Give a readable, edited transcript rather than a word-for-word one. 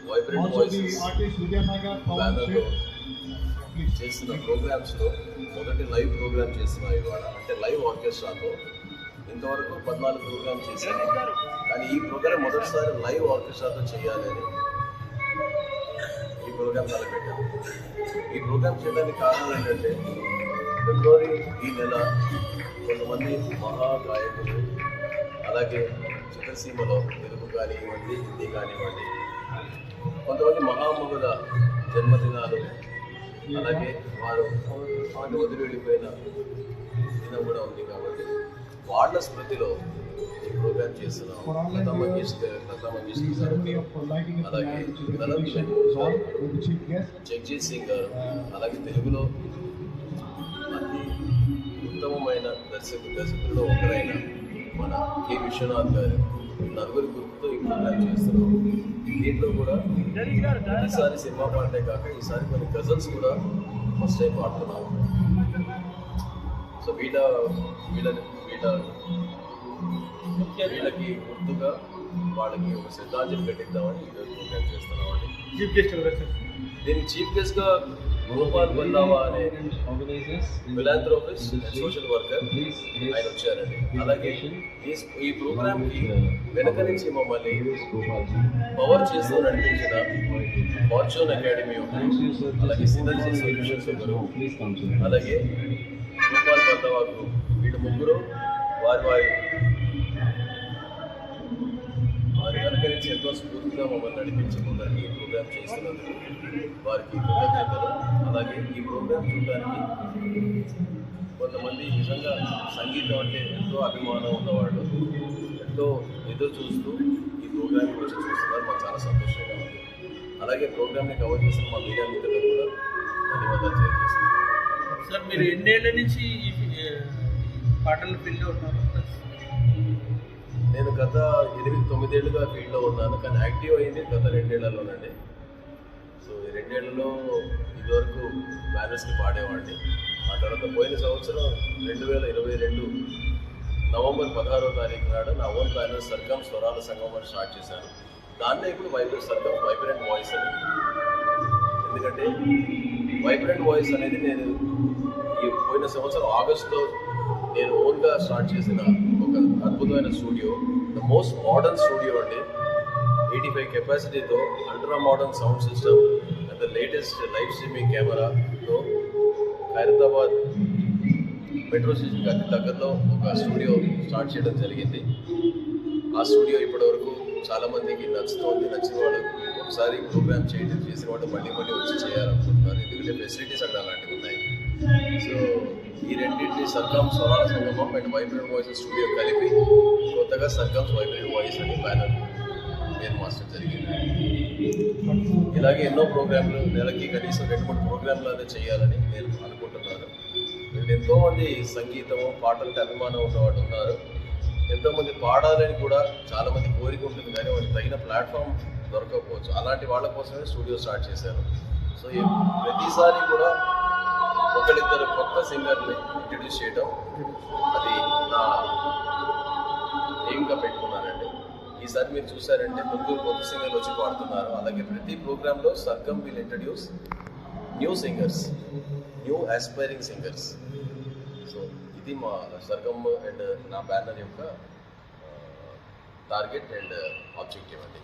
Vibrant voices బ్యానర్లో చేస్తున్న ప్రోగ్రామ్స్లో మొదటి లైవ్ ప్రోగ్రామ్ చేస్తున్నాం ఇవాళ. అంటే లైవ్ ఆర్కెస్ట్రాతో ఇంతవరకు 14 ప్రోగ్రామ్ చేశాను, కానీ ఈ ప్రోగ్రామ్ మొదటిసారి లైవ్ ఆర్కెస్ట్రాతో చేయాలని ఈ ప్రోగ్రామ్ తలపెట్టాను. ఈ ప్రోగ్రామ్ చేయడానికి కారణం ఏంటంటే ఫిబ్రవరి ఈ నెల కొంతమంది మహాగాయకులు, అలాగే చిత్రసీమలో తెలుగు కానివ్వండి, హిందీ కానివ్వండి, కొంతమంది మహామహుల జన్మదినాలు, అలాగే వారు వదిలి వెళ్ళిపోయిన దినం కూడా ఉంది. కాబట్టి వాళ్ళ స్మృతిలో ఈ ప్రోగ్రామ్ చేస్తున్నాం. లతా మంగేష్కర్ గారు, అలాగే జగ్జీత్ సింగ్ గారు, అలాగే తెలుగులో అతి ఉత్తమమైన దర్శకుల్లో ఒకరైన మన కె విశ్వనాథ్ గారు, నలుగురి గుర్తుతో ఈ ప్రోగ్రామ్ చేస్తున్నాం. దీంట్లో కూడా ఈసారి సినిమా పాటే కాక ఈసారి కొన్ని గజల్స్ కూడా ఫస్ట్ టైం పాడుతున్నాం. సో వీళ్ళకి గుర్తుగా వాళ్ళకి ఒక శ్రద్ధాంజలి కట్టిద్దామని ఈరోజు ప్రోగ్రామ్ చేస్తున్నామండి. చీఫ్ గెస్ట్ ఎవరు? దీనికి చీఫ్ గెస్ట్గా గోపాల్ బందావా అనే ఫిలాంథ్రోపిస్ట్ అండ్ సోషల్ వర్కర్ ఆయన వచ్చారండి. అలాగే ఈ ప్రోగ్రామ్కి వెనక నుంచి మమ్మల్ని పవర్ చేస్తూ నడిపించిన ఫార్చ్యూన్ అకాడమీ ఒకరు, అలాగే సినర్జీ సొల్యూషన్స్ ఒకరు, అలాగే గోపాల్ బందావా గ్రూప్, వీళ్ళు ముగ్గురు వారి వెనక నుంచి ఎంతో స్ఫూర్తిగా మమ్మల్ని నడిపించి ముందరికి ఈ ప్రోగ్రామ్ చేస్తున్నందుకు వారికి కృతజ్ఞతలు. అలాగే ఈ ప్రోగ్రామ్ చూడడానికి కొంతమంది నిజంగా సంగీతం అంటే ఎంతో అభిమానం ఉన్నవాళ్ళు ఎంతో ఎదురు చూస్తూ ఈ ప్రోగ్రామ్కి వచ్చి చూస్తున్నారు. మాకు చాలా సంతోషంగా ఉంది. అలాగే ప్రోగ్రామ్ని కవర్ చేసిన మా మీడియా మిత్రులకు కూడా ధన్యవాదాలు తెలియజేస్తున్నాను. సార్, మీరు ఎన్నేళ్ల నుంచి ఈ పాటల ఫీల్డ్లో ఉన్నారు? నేను గత 8-9 ఏళ్ళుగా ఫీల్డ్లో ఉన్నాను, కానీ యాక్టివ్ అయింది గత 2 ఏళ్లలోనండి. సో ఈ 2 ఏళ్లలో ఇదివరకు బ్యానర్స్కి పాడేవాడిని. ఆ తర్వాత పోయిన సంవత్సరం 2022 నవంబర్ 16వ తారీఖు నాడు నా ఓన్ బ్యానర్ సర్గం స్వరాల సంఘం అని స్టార్ట్ చేశాను. దాన్నే ఇప్పుడు వైబ్రెంట్ వాయిస్ అని. ఎందుకంటే వైబ్రెంట్ వాయిస్ అనేది నేను ఈ పోయిన సంవత్సరం ఆగస్టులో నేను ఓన్గా స్టార్ట్ చేసిన ఒక అద్భుతమైన studio, the most modern studio అండి. 85 కెపాసిటీతో ultra modern sound system and the latest live streaming కెమెరాతో ఖైరతాబాద్ మెట్రో స్టేషన్కి అతి దగ్గరలో ఒక స్టూడియో స్టార్ట్ చేయడం జరిగింది. ఆ స్టూడియో ఇప్పటివరకు చాలామందికి నచ్చుతోంది. నచ్చిన వాళ్ళు ఒకసారి ప్రోగ్రామ్ చేసిన వాళ్ళు మళ్ళీ వచ్చి చేయాలనుకుంటున్నారు. ఎందుకంటే ఫెసిలిటీస్ అక్కడ అలాంటివి ఉన్నాయి. సో ఈ రెండింటిని సర్గం స్వరాల సంగమం అండ్ వైబ్రెంట్ వాయిస్ స్టూడియో కలిపి కొత్తగా సర్గమ్స్ వైబ్రెంట్ వాయిస్ అని బ్యానర్ పేరు మార్చడం జరిగింది. ఇలాగే ఎన్నో ప్రోగ్రాంలు నెలకి కనీసం 2-3 ప్రోగ్రాంలు అనేది చేయాలని నేను అనుకుంటున్నాను. వీళ్ళు ఎంతోమంది సంగీతం పాటలకి అభిమానం ఉన్నవాళ్ళు ఉన్నారు. ఎంతోమంది పాడాలని కూడా చాలామంది కోరిక ఉంటుంది, కానీ వాళ్ళకి తగిన ప్లాట్ఫామ్ దొరకకపోవచ్చు. అలాంటి వాళ్ళ కోసమే స్టూడియో స్టార్ట్ చేశాను. సో ప్రతిసారి కూడా ఒకరిద్దరు కొత్త సింగర్ని ఇంట్రడ్యూస్ చేయడం అది నా ఎయిమ్గా పెట్టుకున్నానండి. ఈసారి మీరు చూసారంటే 3 కొత్త సింగర్లు వచ్చి పాడుతున్నారు. అలాగే ప్రతి ప్రోగ్రాంలో Sargam will introduce new singers, new aspiring singers. So ఇది మా సర్గం అండ్ నా బ్యానర్ యొక్క టార్గెట్ అండ్ ఆబ్జెక్టివ్ అండి.